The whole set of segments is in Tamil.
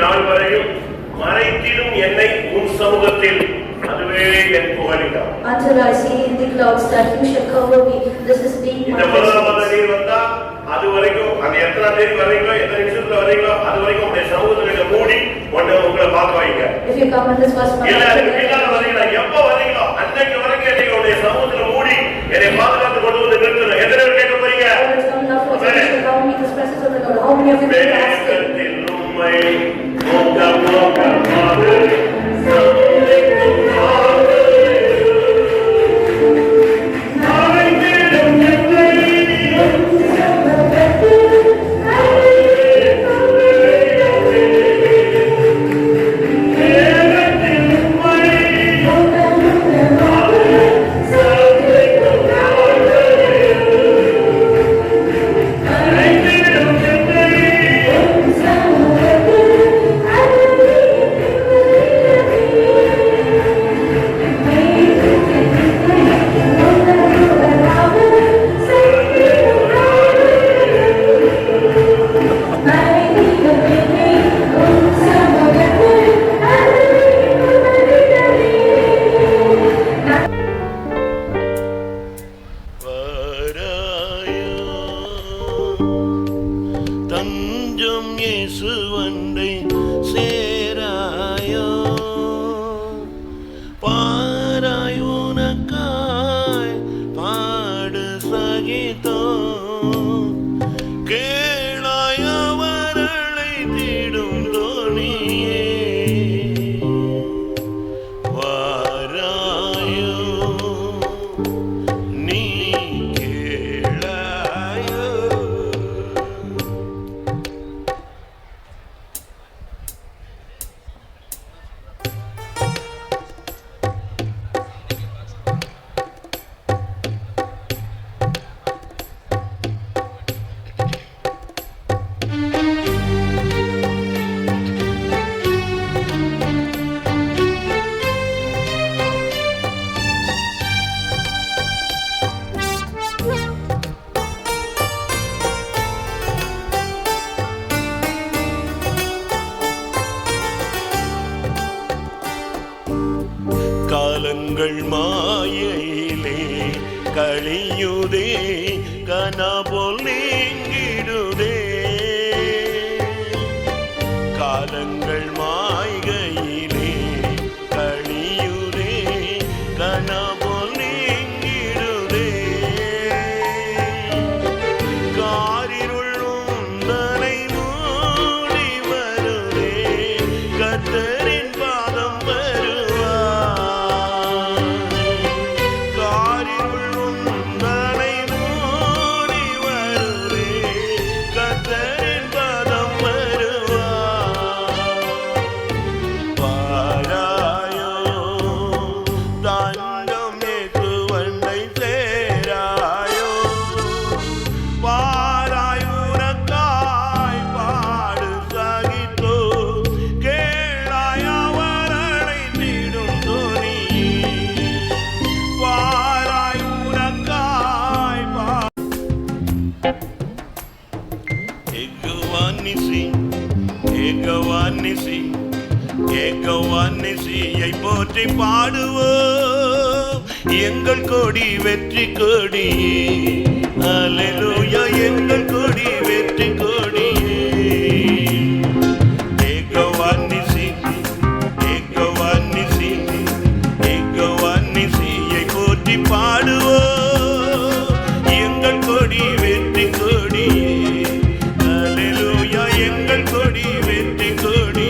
நாள் வரையும் மறைத்திடும் என்னை உன் சமூகத்தில், அதுவே என் புகழிடம். Until I see in the clouds that you shall cover me, this is being my நீர் வந்தா அது வரைக்கும், அந்த எத்தனாம் தேதி வரைக்கும், எத்தனை நிமிஷத்துல வரைக்கும், அது வரைக்கும் உங்களுடைய சமூகத்துல மூடி உங்களை பார்க்க வைங்க. If you come in this first month, எப்ப வரீங்களோ அன்னைக்கு வரைக்கும் என்னை உங்களுடைய சமூகத்துல மூடி என்னை பாதுகாத்து கொண்டு வந்து நிறுத்தணும். எத்தனை பேர் கேட்க போறீங்க? காலங்கள் மாயையிலே கழியுதே, கனா போல் நீங்கிடுதே. காலங்கள் மாய்கையிலே கழியுதே, கனா போல் நீங்கிடுதே. காரிருள் உந்தனை மூடி வருதே, கர்த்தரின் பாதம் ஏகவானிசியை போற்றி பாடுவோம், எங்கள் கொடி வெற்றி கொடி. அல்லேலூயா, எங்கள் கொடி வெற்றி கொடி. ஏகவானிசி ஏகவானிசி ஏகவானிசியை போற்றி பாடுவோம், எங்கள் கொடி வெற்றி கொடி. அல்லேலூயா, எங்கள் கொடி வெற்றி கொடி.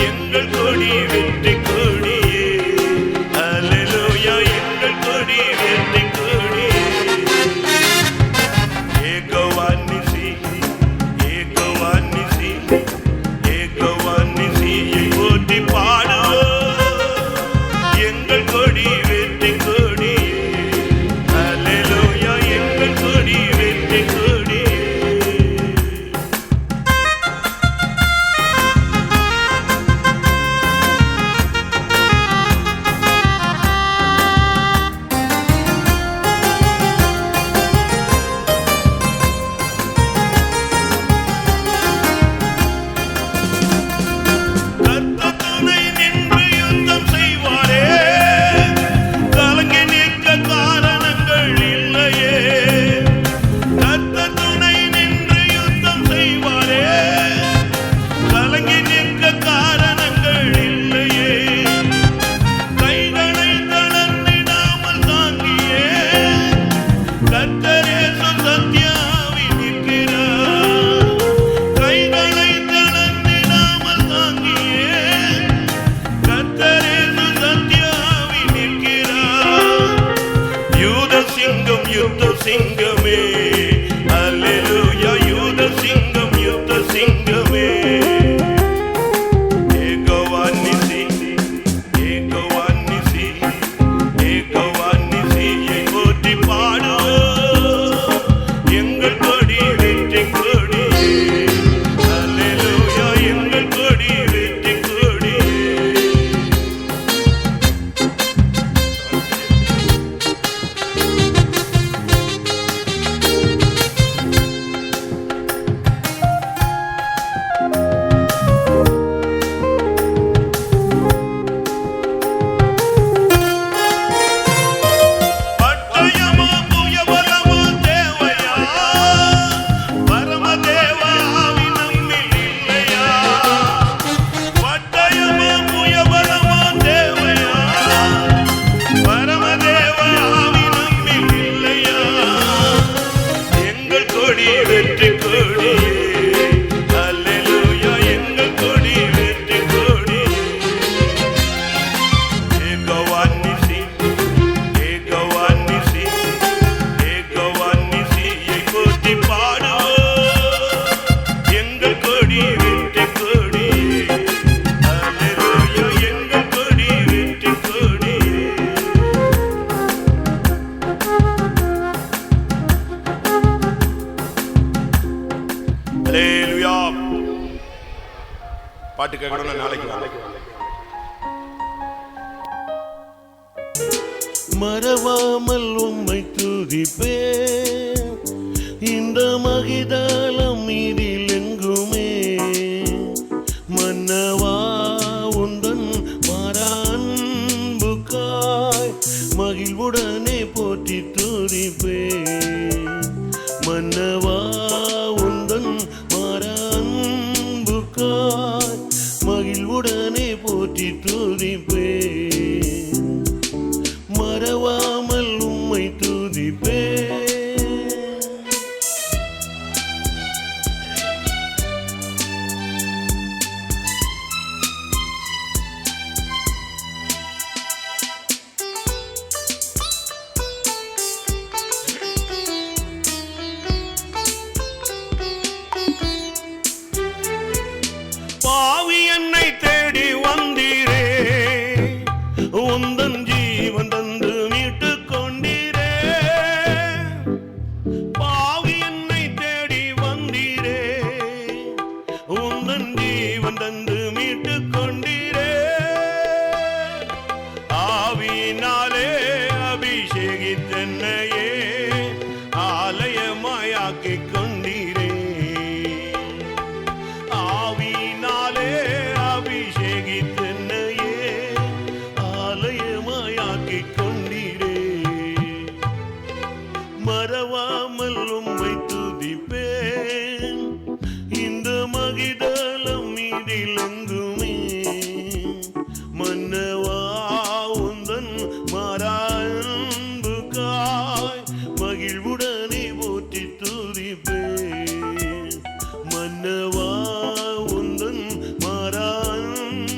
எங்கள் கொடி வெற்றி கொடியே. யுத்த சிங்கமே அல்லேலூயா யுத்த சிங்கமே ஏகவானிசி ஏகவானிசியை போற்றி பாடுவோம் எங்கள் கொடி வெற்றி கொடி அல்லேலூயா எங்கள் கொடி வெற்றி கொடி பட்டயமோ புயபலமோ தேவையா பரமதேவ ஆவி நம்மில் இல்லையா பட்டயமோ புயபலமோ தேவையா பரமதேவ ஆவி நம்மில் இல்லையா எங்கள் கொடி வெற்றி கொடி அல்லேலூயா எங்கள் கொடி வெற்றி கொடி ஏகவானிசியை போற்றி பாடுவோம் எங்கள் கொடி வெற்றி கொடி அல்லேலூயா எங்கள் கொடி வெற்றி கொடி அல்லேலூயா பாட்டு கேட்கணும்னா நாளைக்கு மறவாமல் உம்மை துதிப்பேன் இந்த மகிதாலம் மீதில் எங்குமே மன்னவா உந்தன் மாறான்புக்காய் மகிழ்வுடனே போற்றி துதிப்பேன் மன்னவா உந்தன் மாறான்புக்காய் மகிழ்வுடனே போற்றி துதிப்பேன் மறவாமல் உம்மை துதிப்பேன் பாவி என்னை தேடி வந்தீரே உந்தன் ஜீவன் தந்து மீட்டுக் கொண்டீரே பாவி என்னை தேடி வந்தீரே உந்தன் ஜீவன் தந்து மீட்டுக் கொண்டீரே ஆவியினாலே அபிஷேகித்தென்னையே ஆலயமாயாக்கிக் கொண்டீரே ஆவியினாலே அபிஷேகித்தென்னையே ஆலயமாயாக்கிக் கொண்டீரே மறவாமல் உம்மை துதிப்பேன் இந்த மகிதலம் மீதில் எங்குமே மன்னவா உந்தன் மாறான்புக்காய் மகிழ்வுடனே போற்றி துதிப்பேன் மன்னவா உந்தன் மாறான்புக்காய்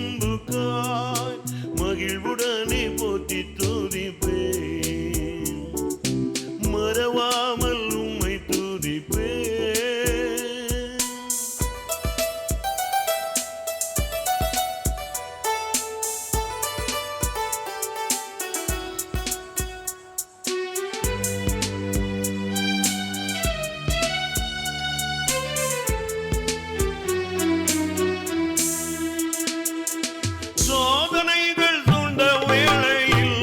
மகிழ்வுடனே போற்றி துதிப்பேன் மறவாமல் உம்மை துதிப்பேன் சோதனைகள் சூழ்ந்த வேளையில்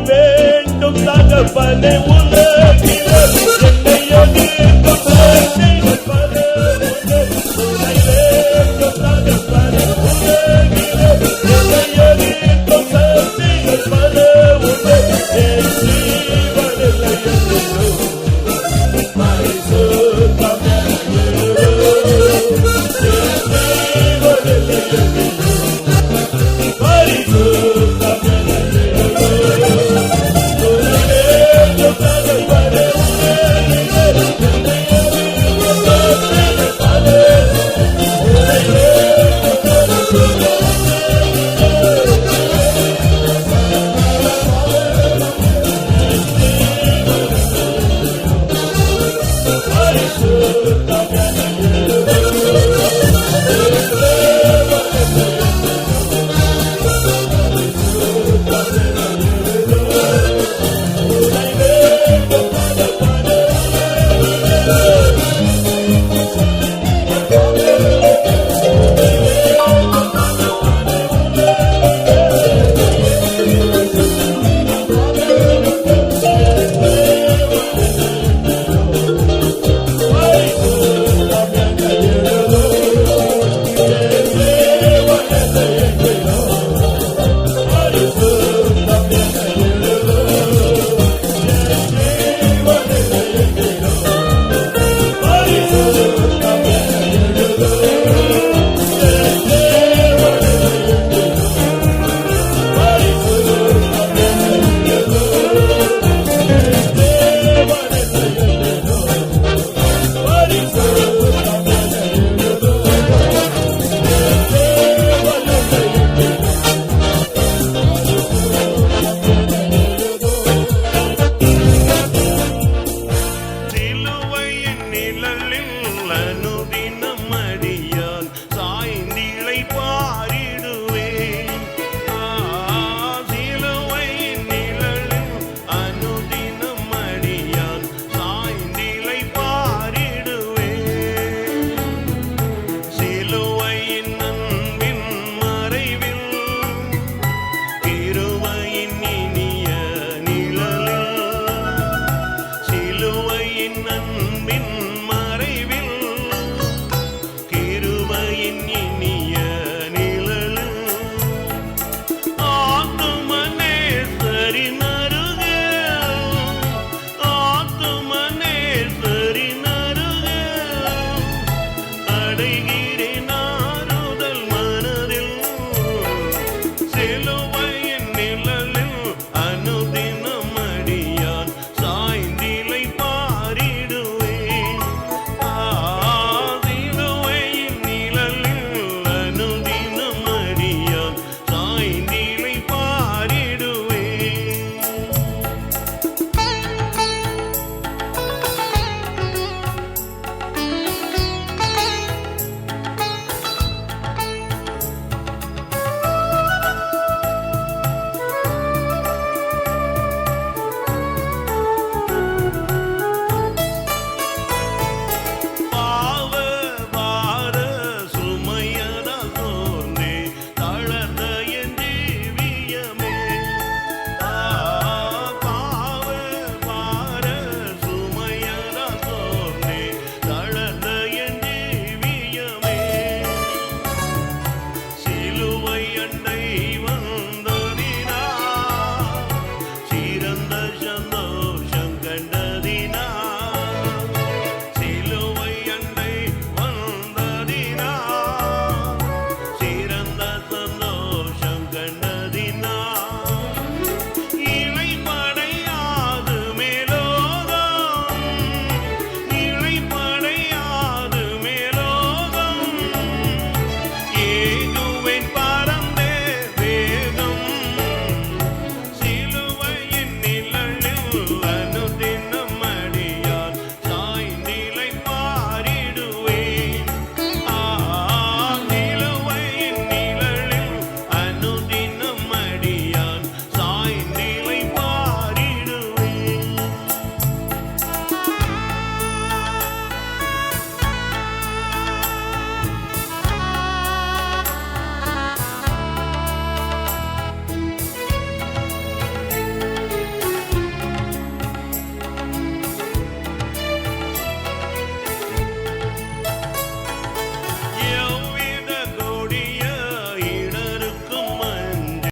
வேண்டும் தகப்பனே உலகிலே என்னை எதிர்க்கும் சக்திகள் பல உண்டு.